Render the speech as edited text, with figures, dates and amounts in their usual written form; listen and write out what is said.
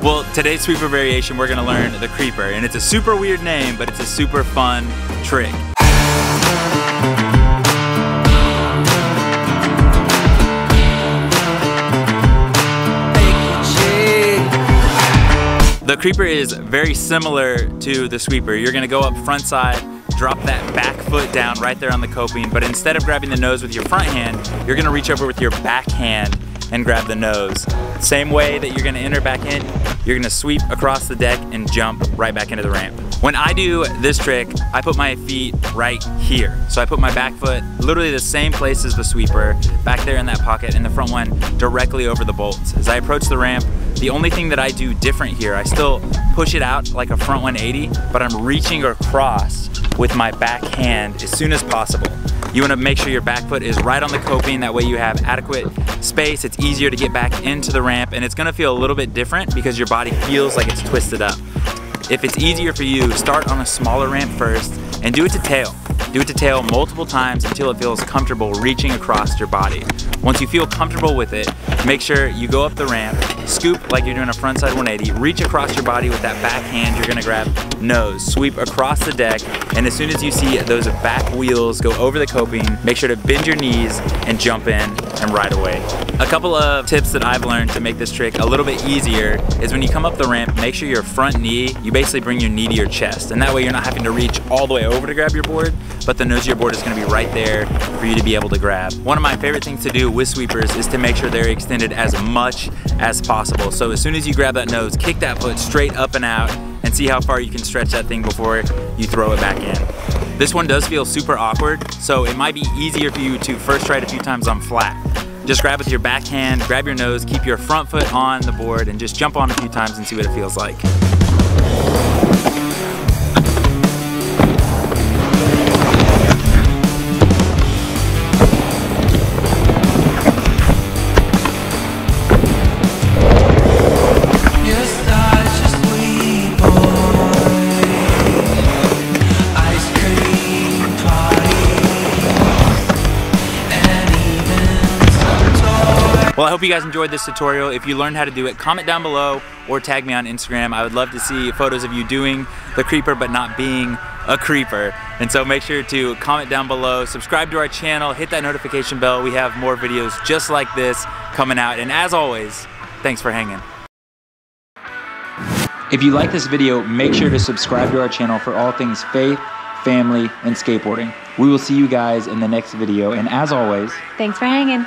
Well, today's sweeper variation, we're gonna learn the creeper, and it's a super weird name, but it's a super fun trick. The creeper is very similar to the sweeper. You're gonna go up front side, drop that back foot down right there on the coping, but instead of grabbing the nose with your front hand, you're gonna reach over with your back hand and grab the nose. Same way that you're gonna enter back in, you're gonna sweep across the deck and jump right back into the ramp. When I do this trick, I put my feet right here. So I put my back foot literally the same place as the sweeper, back there in that pocket, and the front one directly over the bolts. As I approach the ramp, the only thing that I do different here, I still push it out like a front 180, but I'm reaching across with my back hand as soon as possible. You wanna make sure your back foot is right on the coping, that way you have adequate space, it's easier to get back into the ramp, and it's gonna feel a little bit different because your body feels like it's twisted up. If it's easier for you, start on a smaller ramp first and do it to tail. Do it to tail multiple times until it feels comfortable reaching across your body. Once you feel comfortable with it, make sure you go up the ramp, scoop like you're doing a frontside 180, reach across your body with that back hand, you're gonna grab nose, sweep across the deck, and as soon as you see those back wheels go over the coping, make sure to bend your knees and jump in and ride away. A couple of tips that I've learned to make this trick a little bit easier is when you come up the ramp, make sure your front knee, you basically bring your knee to your chest, and that way you're not having to reach all the way over to grab your board, but the nose of your board is gonna be right there for you to be able to grab. One of my favorite things to do with sweepers is to make sure they're extended as much as possible. So as soon as you grab that nose, kick that foot straight up and out and see how far you can stretch that thing before you throw it back in. This one does feel super awkward, so it might be easier for you to first try it a few times on flat. Just grab with your back hand, grab your nose, keep your front foot on the board, and just jump on a few times and see what it feels like. Well, I hope you guys enjoyed this tutorial. If you learned how to do it, comment down below or tag me on Instagram. I would love to see photos of you doing the creeper but not being a creeper. And so make sure to comment down below, subscribe to our channel, hit that notification bell. We have more videos just like this coming out. And as always, thanks for hanging. If you like this video, make sure to subscribe to our channel for all things faith, family, and skateboarding. We will see you guys in the next video. And as always, thanks for hanging.